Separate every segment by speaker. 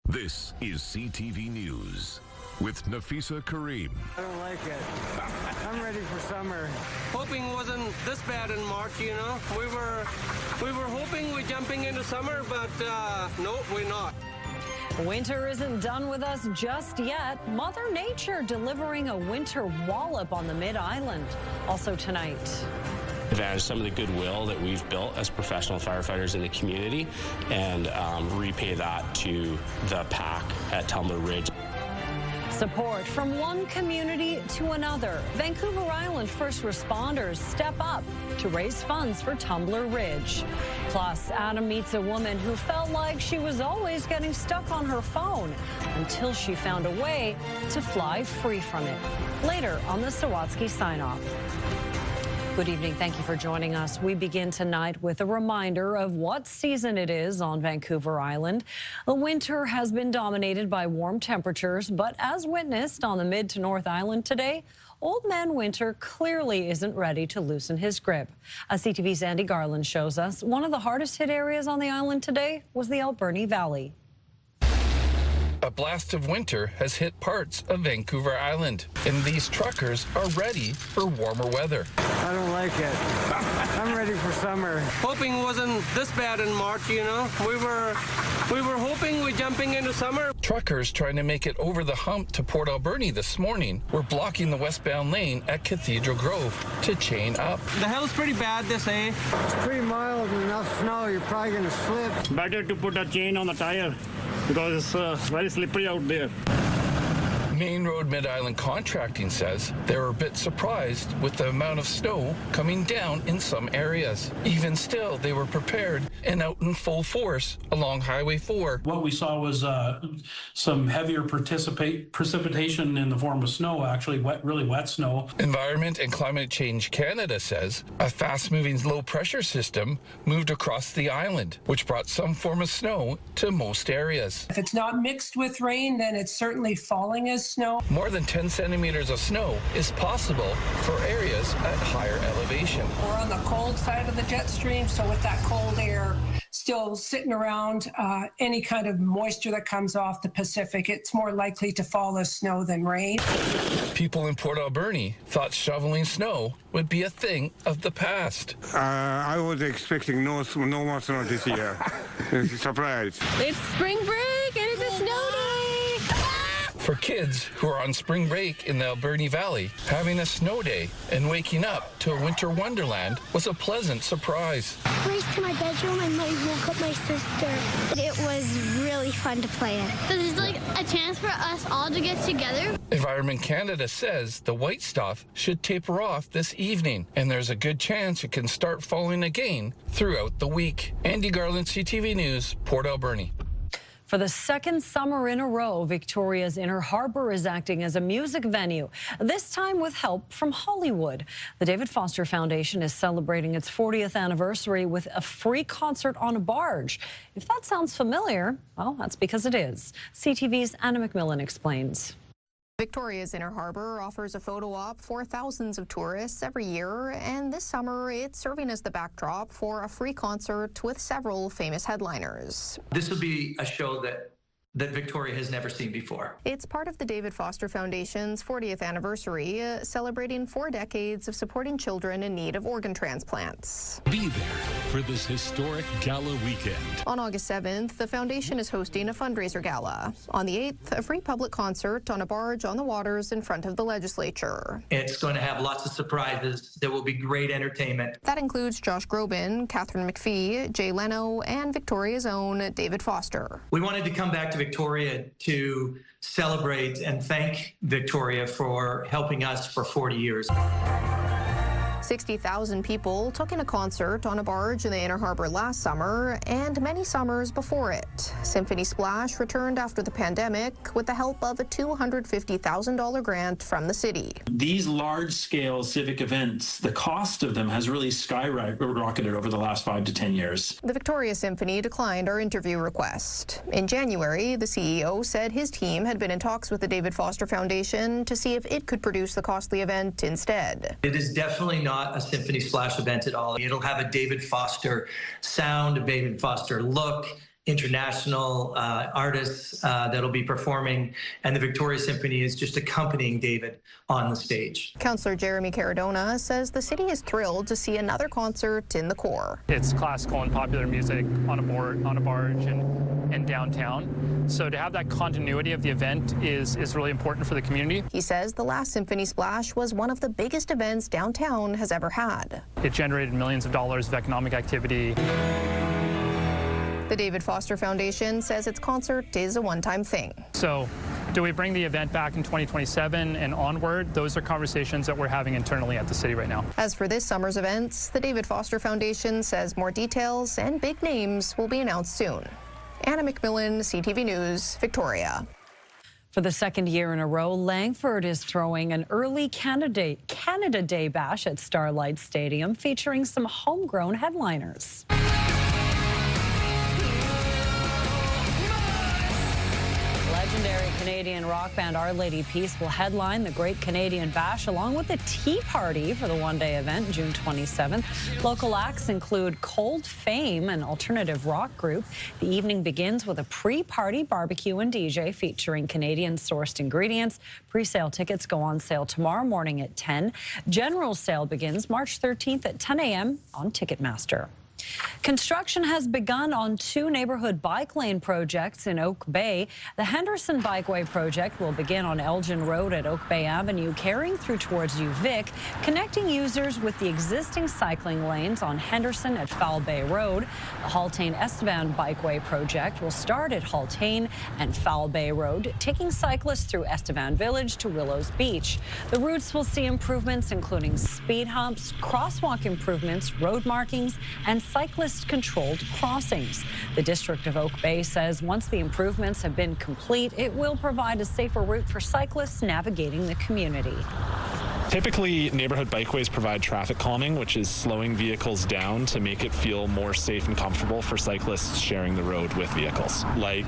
Speaker 1: This is CTV News with Nafisa Kareem.
Speaker 2: I don't like it. I'm ready for summer.
Speaker 3: Hoping it wasn't this bad in March, you know. We were hoping we're jumping into summer, but no, we're not.
Speaker 4: Winter isn't done with us just yet. Mother Nature delivering a winter wallop on the Mid-Island. Also tonight.
Speaker 5: Advantage some of the goodwill that we've built as professional firefighters in the community and repay that to the pack at Tumbler Ridge.
Speaker 4: Support from one community to another. Vancouver Island first responders step up to raise funds for Tumbler Ridge. Plus, Adam meets a woman who felt like she was always getting stuck on her phone until she found a way to fly free from it. Later on the Sawatsky sign-off. Good evening. Thank you for joining us. We begin tonight with a reminder of what season it is on Vancouver Island. The winter has been dominated by warm temperatures, but as witnessed on the Mid to North Island today, Old Man Winter clearly isn't ready to loosen his grip. As CTV's Andy Garland shows us, one of the hardest hit areas on the island today was the Alberni Valley.
Speaker 6: A blast of winter has hit parts of Vancouver Island, and these truckers are ready for warmer weather.
Speaker 2: I don't like it. I'm ready for summer.
Speaker 3: Hoping it wasn't this bad in March, you know. We were hoping we're jumping into summer.
Speaker 6: Truckers trying to make it over the hump to Port Alberni this morning were blocking the westbound lane at Cathedral Grove to chain up.
Speaker 3: The hell's pretty bad, they say.
Speaker 2: It's pretty mild and enough snow, you're probably going to slip.
Speaker 7: Better to put a chain on the tire because it's very slippery out there.
Speaker 6: Main Road Mid-Island Contracting says they were a bit surprised with the amount of snow coming down in some areas. Even still, they were prepared and out in full force along Highway 4.
Speaker 8: What we saw was some heavier precipitation in the form of snow, actually really wet snow.
Speaker 6: Environment and Climate Change Canada says a fast-moving low-pressure system moved across the island, which brought some form of snow to most areas.
Speaker 9: If it's not mixed with rain, then it's certainly falling as snow.
Speaker 6: More than 10 centimeters of snow is possible for areas at higher elevation.
Speaker 9: We're on the cold side of the jet stream, so with that cold air still sitting around, any kind of moisture that comes off the Pacific, it's more likely to fall as snow than rain.
Speaker 6: People in Port Alberni thought shoveling snow would be a thing of the past.
Speaker 10: I was expecting no more snow this year. Surprise.
Speaker 11: It's spring break and it's a snow day.
Speaker 6: For kids who are on spring break in the Alberni Valley, having a snow day and waking up to a winter wonderland was a pleasant surprise.
Speaker 12: I raced to my bedroom and I woke up my sister. It was really fun to play in.
Speaker 11: This is like a chance for us all to get together.
Speaker 6: Environment Canada says the white stuff should taper off this evening, and there's a good chance it can start falling again throughout the week. Andy Garland, CTV News, Port Alberni.
Speaker 4: For the second summer in a row, Victoria's Inner Harbor is acting as a music venue, this time with help from Hollywood. The David Foster Foundation is celebrating its 40th anniversary with a free concert on a barge. If that sounds familiar, well, that's because it is. CTV's Anna McMillan explains.
Speaker 13: Victoria's Inner Harbor offers a photo op for thousands of tourists every year, and this summer it's serving as the backdrop for a free concert with several famous headliners.
Speaker 14: This will be a show that Victoria has never seen before.
Speaker 13: It's part of the David Foster Foundation's 40th anniversary, celebrating 4 decades of supporting children in need of organ transplants.
Speaker 1: Be there for this historic gala weekend.
Speaker 13: On August 7th, the foundation is hosting a fundraiser gala. On the 8th, a free public concert on a barge on the waters in front of the legislature.
Speaker 14: It's going to have lots of surprises. There will be great entertainment.
Speaker 13: That includes Josh Groban, Catherine McPhee, Jay Leno, and Victoria's own David Foster.
Speaker 14: We wanted to come back to Victoria to celebrate and thank Victoria for helping us for 40 years.
Speaker 13: 60,000 people took in a concert on a barge in the Inner Harbor last summer and many summers before it. Symphony Splash returned after the pandemic with the help of a $250,000 grant from the city.
Speaker 8: These large-scale civic events, the cost of them has really skyrocketed over the last 5 to 10 years.
Speaker 13: The Victoria Symphony declined our interview request. In January, the CEO said his team had been in talks with the David Foster Foundation to see if it could produce the costly event instead.
Speaker 14: It is definitely not a Symphony Splash event at all. It'll have a David Foster sound, a David Foster look, international artists that'll be performing, and the Victoria Symphony is just accompanying David on the stage.
Speaker 13: Councillor Jeremy Caradona says the city is thrilled to see another concert in the core.
Speaker 15: It's classical and popular music on a barge and downtown. So to have that continuity of the event is really important for the community.
Speaker 13: He says the last Symphony Splash was one of the biggest events downtown has ever had.
Speaker 15: It generated millions of dollars of economic activity.
Speaker 13: The David Foster Foundation says its concert is a one-time thing.
Speaker 15: So do we bring the event back in 2027 and onward? Those are conversations that we're having internally at the city right now.
Speaker 13: As for this summer's events, the David Foster Foundation says more details and big names will be announced soon. Anna McMillan, CTV News, Victoria.
Speaker 4: For the second year in a row, Langford is throwing an early Canada Day bash at Starlight Stadium, featuring some homegrown headliners. Legendary Canadian rock band Our Lady Peace will headline the Great Canadian Bash along with a tea party for the one-day event, June 27th. Local acts include Cold Fame, an alternative rock group. The evening begins with a pre-party barbecue and DJ featuring Canadian-sourced ingredients. Pre-sale tickets go on sale tomorrow morning at 10. General sale begins March 13th at 10 a.m. on Ticketmaster. Construction has begun on 2 neighborhood bike lane projects in Oak Bay. The Henderson Bikeway project will begin on Elgin Road at Oak Bay Avenue, carrying through towards UVic, connecting users with the existing cycling lanes on Henderson at Foul Bay Road. The Haltane-Estevan Bikeway project will start at Haltane and Foul Bay Road, taking cyclists through Estevan Village to Willows Beach. The routes will see improvements including speed humps, crosswalk improvements, road markings, and cyclist-controlled crossings. The District of Oak Bay says once the improvements have been complete, it will provide a safer route for cyclists navigating the community.
Speaker 16: Typically, neighborhood bikeways provide traffic calming, which is slowing vehicles down to make it feel more safe and comfortable for cyclists sharing the road with vehicles. Like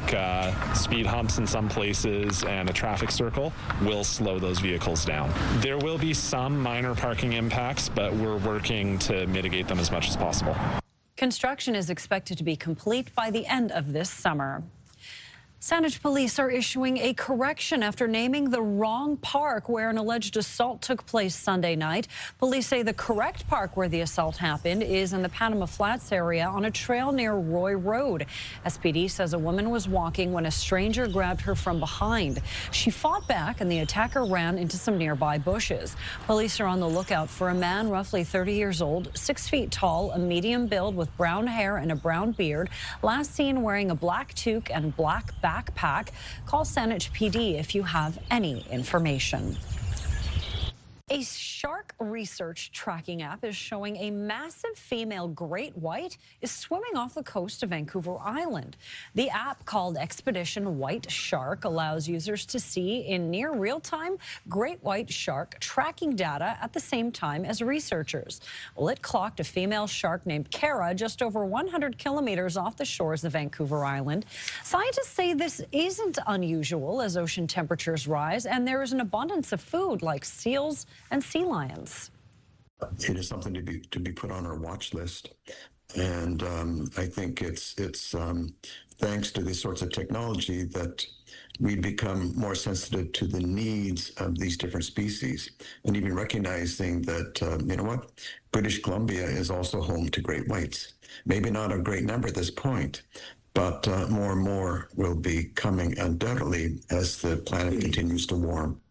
Speaker 16: speed humps in some places and a traffic circle will slow those vehicles down. There will be some minor parking impacts, but we're working to mitigate them as much as possible.
Speaker 4: Construction is expected to be complete by the end of this summer. Saanich police are issuing a correction after naming the wrong park where an alleged assault took place Sunday night. Police say the correct park where the assault happened is in the Panama Flats area on a trail near Roy Road. SPD says a woman was walking when a stranger grabbed her from behind. She fought back and the attacker ran into some nearby bushes. Police are on the lookout for a man roughly 30 years old, 6 feet tall, a medium build with brown hair and a brown beard, last seen wearing a black toque and black backpack. Call Saanich PD if you have any information. A shark research tracking app is showing a massive female great white is swimming off the coast of Vancouver Island. The app, called Expedition White Shark, allows users to see in near real-time great white shark tracking data at the same time as researchers. Well, it clocked a female shark named Kara just over 100 kilometers off the shores of Vancouver Island. Scientists say this isn't unusual as ocean temperatures rise and there is an abundance of food like seals and sea lions.
Speaker 17: It is something to be put on our watch list, and I think it's thanks to these sorts of technology that we become more sensitive to the needs of these different species, and even recognizing that you know what, British Columbia is also home to great whites. Maybe not a great number at this point, but more and more will be coming undoubtedly as the planet continues to warm.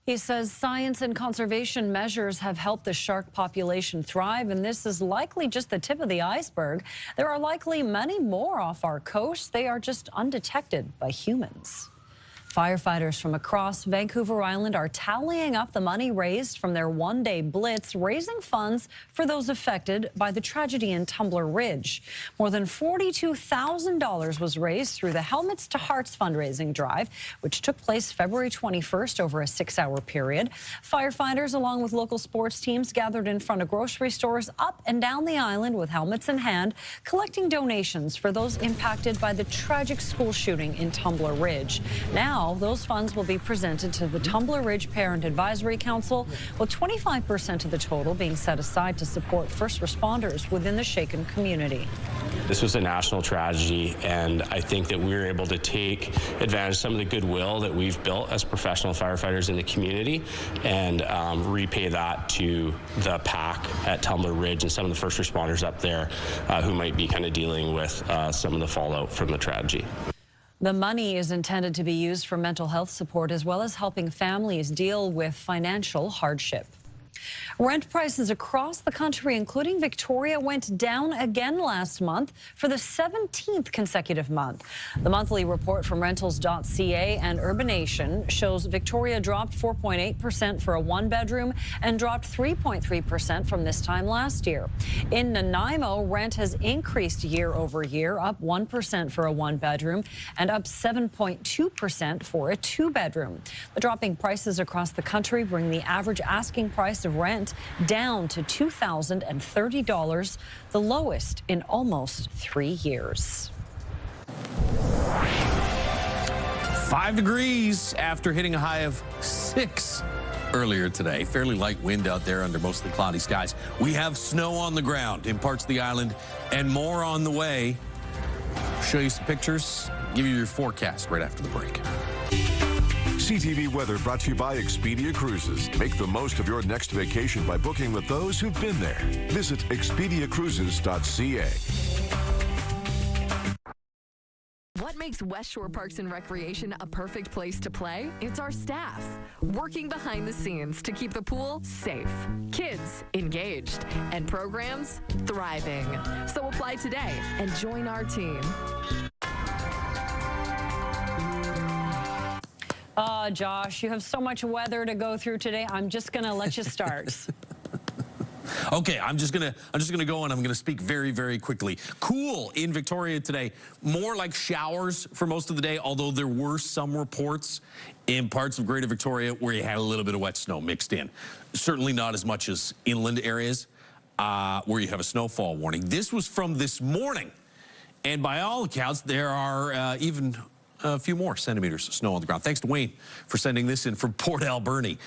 Speaker 4: He says science and conservation measures have helped the shark population thrive, and this is likely just the tip of the iceberg. There are likely many more off our coast. They are just undetected by humans. Firefighters from across Vancouver Island are tallying up the money raised from their one-day blitz, raising funds for those affected by the tragedy in Tumbler Ridge. More than $42,000 was raised through the Helmets to Hearts fundraising drive, which took place February 21st over a 6-hour period. Firefighters, along with local sports teams, gathered in front of grocery stores up and down the island with helmets in hand, collecting donations for those impacted by the tragic school shooting in Tumbler Ridge. Now, Now, those funds will be presented to the Tumbler Ridge Parent Advisory Council, with 25% of the total being set aside to support first responders within the shaken community.
Speaker 5: This was a national tragedy, and I think that we were able to take advantage of some of the goodwill that we've built as professional firefighters in the community and repay that to the PAC at Tumbler Ridge and some of the first responders up there who might be kind of dealing with some of the fallout from the tragedy.
Speaker 4: The money is intended to be used for mental health support as well as helping families deal with financial hardship. Rent prices across the country, including Victoria, went down again last month for the 17th consecutive month. The monthly report from rentals.ca and Urbanation shows Victoria dropped 4.8% for a one-bedroom and dropped 3.3% from this time last year. In Nanaimo, rent has increased year over year, up 1% for a one-bedroom and up 7.2% for a two-bedroom. The dropping prices across the country bring the average asking price of rent down to $2,030, the lowest in almost 3 years.
Speaker 18: 5 degrees after hitting a high of 6 earlier today. Fairly light wind out there under mostly cloudy skies. We have snow on the ground in parts of the island and more on the way. Show you some pictures, give you your forecast right after the break.
Speaker 1: CTV weather brought to you by Expedia Cruises. Make the most of your next vacation by booking with those who've been there. Visit expediacruises.ca.
Speaker 19: What makes West Shore Parks and Recreation a perfect place to play? It's our staff, working behind the scenes to keep the pool safe, kids engaged, and programs thriving. So apply today and join our team.
Speaker 4: Josh, you have so much weather to go through today. I'm just going to let you start.
Speaker 18: Okay, I'm just gonna go and I'm gonna speak very, very quickly. Cool in Victoria today. More like showers for most of the day, although there were some reports in parts of Greater Victoria where you had a little bit of wet snow mixed in. Certainly not as much as inland areas where you have a snowfall warning. This was from this morning, and by all accounts, there are even a few more centimeters of snow on the ground. Thanks to Wayne for sending this in from Port Alberni.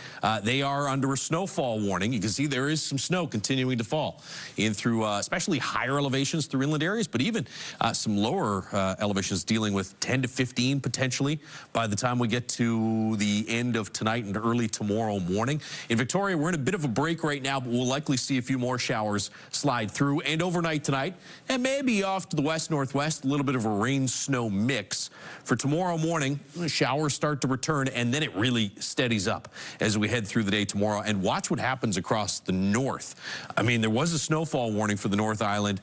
Speaker 18: They are under a snowfall warning. You can see there is some snow continuing to fall in through especially higher elevations through inland areas, but even some lower elevations dealing with 10 to 15 potentially by the time we get to the end of tonight and early tomorrow morning. In Victoria, we're in a bit of a break right now, but we'll likely see a few more showers slide through. And overnight tonight, and maybe off to the west-northwest, a little bit of a rain-snow mix. For tomorrow morning, showers start to return, and then it really steadies up as we head through the day tomorrow. And watch what happens across the north. I mean, there was a snowfall warning for the North Island.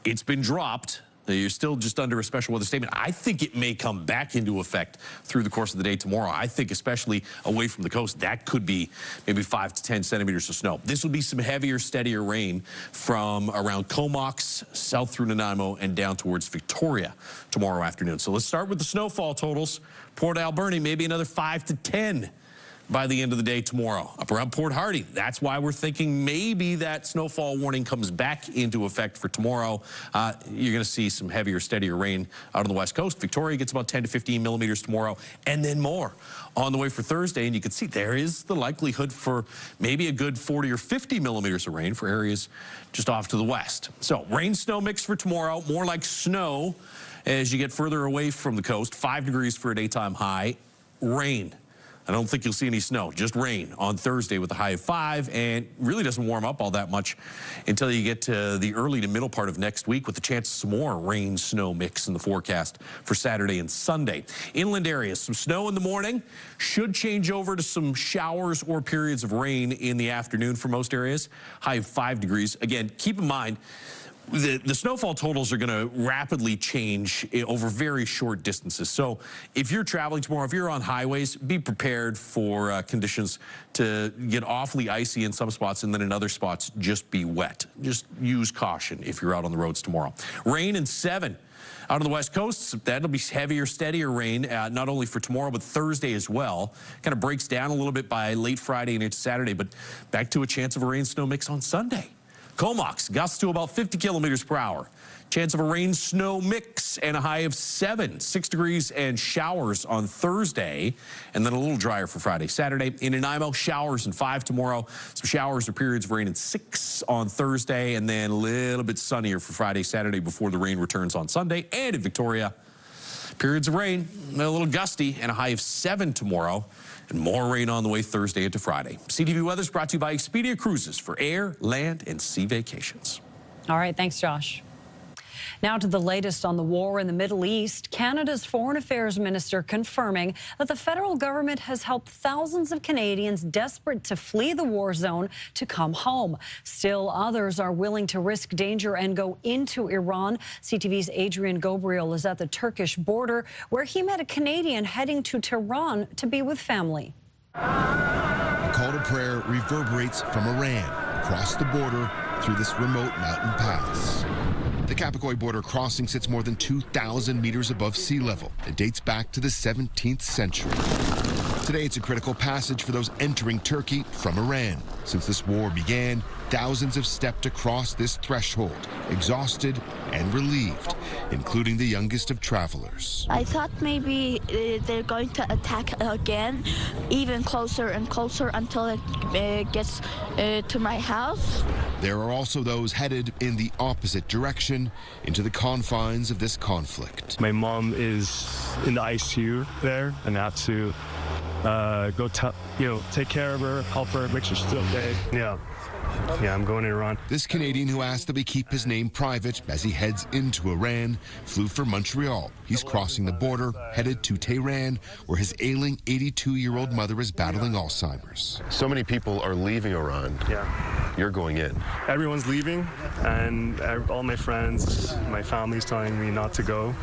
Speaker 18: It's been dropped. You're still just under a special weather statement. I think it may come back into effect through the course of the day tomorrow. I think especially away from the coast, that could be maybe 5 to 10 centimeters of snow. This will be some heavier, steadier rain from around Comox, south through Nanaimo, and down towards Victoria tomorrow afternoon. So let's start with the snowfall totals. Port Alberni, maybe another 5 to 10 by the end of the day tomorrow. Up around Port Hardy, that's why we're thinking maybe that snowfall warning comes back into effect for tomorrow. You're going to see some heavier, steadier rain out on the west coast. Victoria gets about 10 to 15 millimeters tomorrow, and then more on the way for Thursday. And you can see there is the likelihood for maybe a good 40 or 50 millimeters of rain for areas just off to the west. So rain-snow mix for tomorrow, more like snow as you get further away from the coast. 5 degrees for a daytime high. Rain. I don't think you'll see any snow, just rain on Thursday with a high of 5, and really doesn't warm up all that much until you get to the early to middle part of next week with the chance of some more rain snow mix in the forecast for Saturday and Sunday. Inland areas, some snow in the morning, should change over to some showers or periods of rain in the afternoon for most areas. High of 5 degrees. Again, keep in mind, the snowfall totals are going to rapidly change over very short distances. So if you're traveling tomorrow, if you're on highways, be prepared for conditions to get awfully icy in some spots, and then in other spots just be wet. Just use caution if you're out on the roads tomorrow. Rain and 7. Out on the west coast, that'll be heavier, steadier rain, not only for tomorrow, but Thursday as well. Kind of breaks down a little bit by late Friday and into Saturday, but back to a chance of a rain-snow mix on Sunday. Comox, gusts to about 50 kilometers per hour. Chance of a rain-snow mix and a high of 7. 6 degrees and showers on Thursday, and then a little drier for Friday. Saturday, in Nanaimo, showers and 5 tomorrow. Some showers or periods of rain and 6 on Thursday, and then a little bit sunnier for Friday, Saturday before the rain returns on Sunday. And in Victoria, periods of rain, a little gusty, and a high of 7 tomorrow. And more rain on the way Thursday into Friday. CTV Weather is brought to you by Expedia Cruises for air, land, and sea vacations.
Speaker 4: All right, thanks, Josh. Now to the latest on the war in the Middle East. Canada's Foreign Affairs Minister confirming that the federal government has helped thousands of Canadians desperate to flee the war zone to come home. Still, others are willing to risk danger and go into Iran. CTV's Adrian Gobriel is at the Turkish border, where he met a Canadian heading to Tehran to be with family.
Speaker 20: The call to prayer reverberates from Iran across the border through this remote mountain pass. The Kapakoi border crossing sits more than 2,000 meters above sea level. It dates back to the 17th century. Today, it's a critical passage for those entering Turkey from Iran. Since this war began, thousands have stepped across this threshold, exhausted and relieved, including the youngest of travelers.
Speaker 21: I thought maybe they're going to attack again, even closer and closer until it gets to my house.
Speaker 20: There are also those headed in the opposite direction, into the confines of this conflict.
Speaker 22: My mom is in the ICU there, and I have to go take care of her, help her, make sure she's okay. Yeah, I'm going to Iran.
Speaker 20: This Canadian, who asked that we keep his name private as he heads into Iran, flew from Montreal. He's crossing the border, headed to Tehran, where his ailing 82-year-old mother is battling Alzheimer's.
Speaker 23: So many people are leaving Iran.
Speaker 22: Yeah.
Speaker 23: You're going in.
Speaker 22: Everyone's leaving, and all my friends, my family's telling me not to go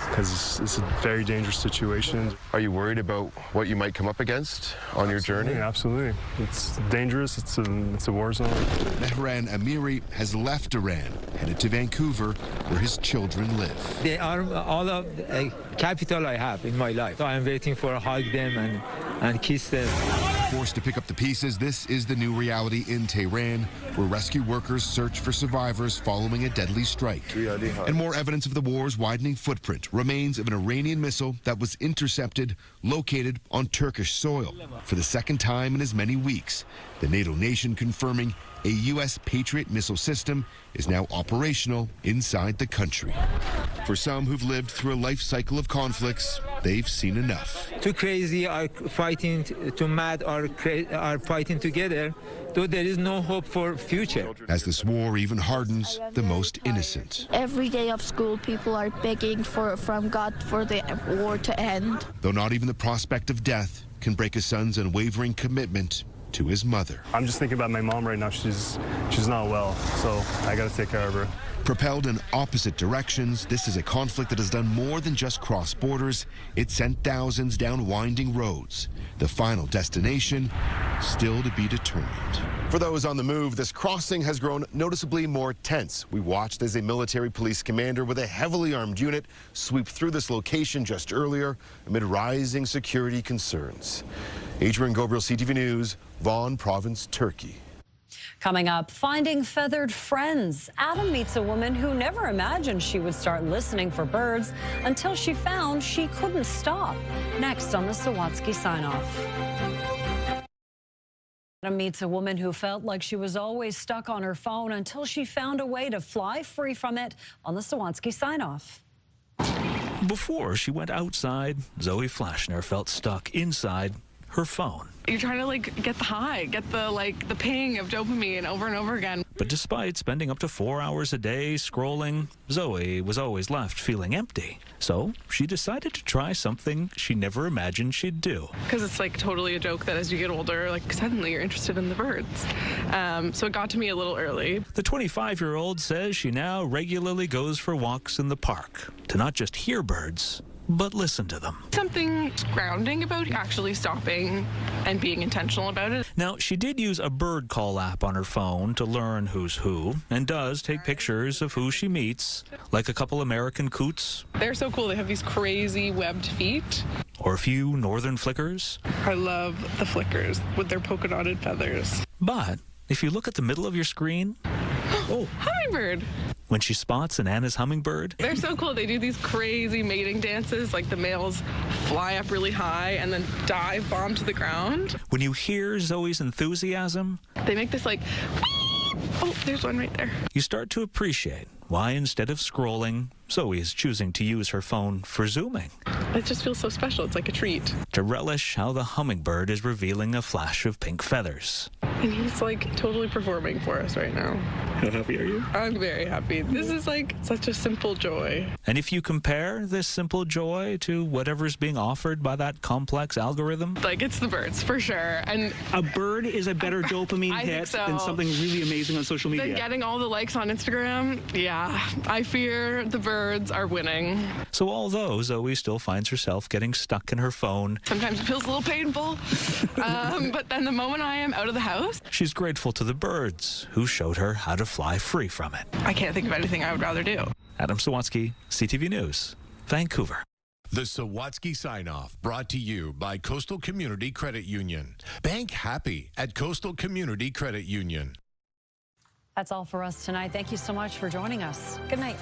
Speaker 22: because it's a very dangerous situation.
Speaker 23: Are you worried about what you might come up against on your journey?
Speaker 22: Absolutely. It's dangerous. It's a war zone.
Speaker 20: Mehran Amiri has left Iran, headed to Vancouver, where his children live.
Speaker 24: They are all of the capital I have in my life. So I'm waiting for hug them and kiss them.
Speaker 20: Forced to pick up the pieces, this is the new reality in Tehran, where rescue workers search for survivors following a deadly strike. And more evidence of the war's widening footprint, remains of an Iranian missile that was intercepted, located on Turkish soil. For the second time in as many weeks, the NATO nation confirming a U.S. Patriot missile system is now operational inside the country. For some who've lived through a life cycle of conflicts, they've seen enough.
Speaker 24: Too crazy are fighting, too mad are fighting together, though there is no hope for future.
Speaker 20: As this war even hardens the most innocent.
Speaker 21: Every day of school, people are begging from God for the war to end.
Speaker 20: Though not even the prospect of death can break a son's unwavering commitment to his mother.
Speaker 22: I'm just thinking about my mom right now. She's not well, so I got to take care of her.
Speaker 20: Propelled in opposite directions, this is a conflict that has done more than just cross borders. It sent thousands down winding roads. The final destination still to be determined. For those on the move, this crossing has grown noticeably more tense. We watched as a military police commander with a heavily armed unit sweep through this location just earlier amid rising security concerns. Adrian Gobriel, CTV News, Vaughan Province, Turkey.
Speaker 4: Coming up, finding feathered friends. Adam meets a woman who never imagined she would start listening for birds until she found she couldn't stop. Next on the Sawatsky Sign-Off. Adam meets a woman who felt like she was always stuck on her phone until she found a way to fly free from it on the Sawatsky Sign-Off.
Speaker 25: Before she went outside, Zoe Flashner felt stuck inside her phone.
Speaker 26: You're trying to get the high, get the ping of dopamine over and over again.
Speaker 25: But despite spending up to 4 hours a day scrolling, Zoe was always left feeling empty. So she decided to try something she never imagined she'd do.
Speaker 26: Because it's totally a joke that as you get older, suddenly you're interested in the birds. So it got to me a little early.
Speaker 25: The 25-year-old says she now regularly goes for walks in the park to not just hear birds, but listen to them.
Speaker 26: Something grounding about actually stopping and being intentional about it.
Speaker 25: Now, she did use a bird call app on her phone to learn who's who, and does take pictures of who she meets, like a couple American coots.
Speaker 26: They're so cool. They have these crazy webbed feet.
Speaker 25: Or a few northern flickers.
Speaker 26: I love the flickers with their polka dotted feathers.
Speaker 25: But if you look at the middle of your screen,
Speaker 26: hummingbird.
Speaker 25: when she spots an Anna's hummingbird.
Speaker 26: They're so cool. They do these crazy mating dances, like the males fly up really high and then dive bomb to the ground.
Speaker 25: When you hear Zoe's enthusiasm,
Speaker 26: they make this like, oh, there's one right there.
Speaker 25: You start to appreciate why instead of scrolling, Zoe is choosing to use her phone for zooming.
Speaker 26: It just feels so special. It's like a treat.
Speaker 25: To relish how the hummingbird is revealing a flash of pink feathers.
Speaker 26: And he's like totally performing for us right now.
Speaker 25: How happy are you?
Speaker 26: I'm very happy. This is like such a simple joy.
Speaker 25: And if you compare this simple joy to whatever's being offered by that complex algorithm,
Speaker 26: like it's the birds for sure. And
Speaker 2: a bird is a better dopamine hit than something really amazing on social media.
Speaker 26: Than getting all the likes on Instagram. Yeah, I fear the birds are winning.
Speaker 25: So although Zoe still finds herself getting stuck in her phone,
Speaker 26: sometimes it feels a little painful, but then the moment I am out of the house,
Speaker 25: she's grateful to the birds who showed her how to fly free from it.
Speaker 26: I can't think of anything I would rather do.
Speaker 25: Adam Sawatsky, CTV News, Vancouver.
Speaker 3: The Sawatsky Sign-Off, brought to you by Coastal Community Credit Union. Bank happy at Coastal Community Credit Union.
Speaker 4: That's all for us tonight. Thank you so much for joining us. Good night.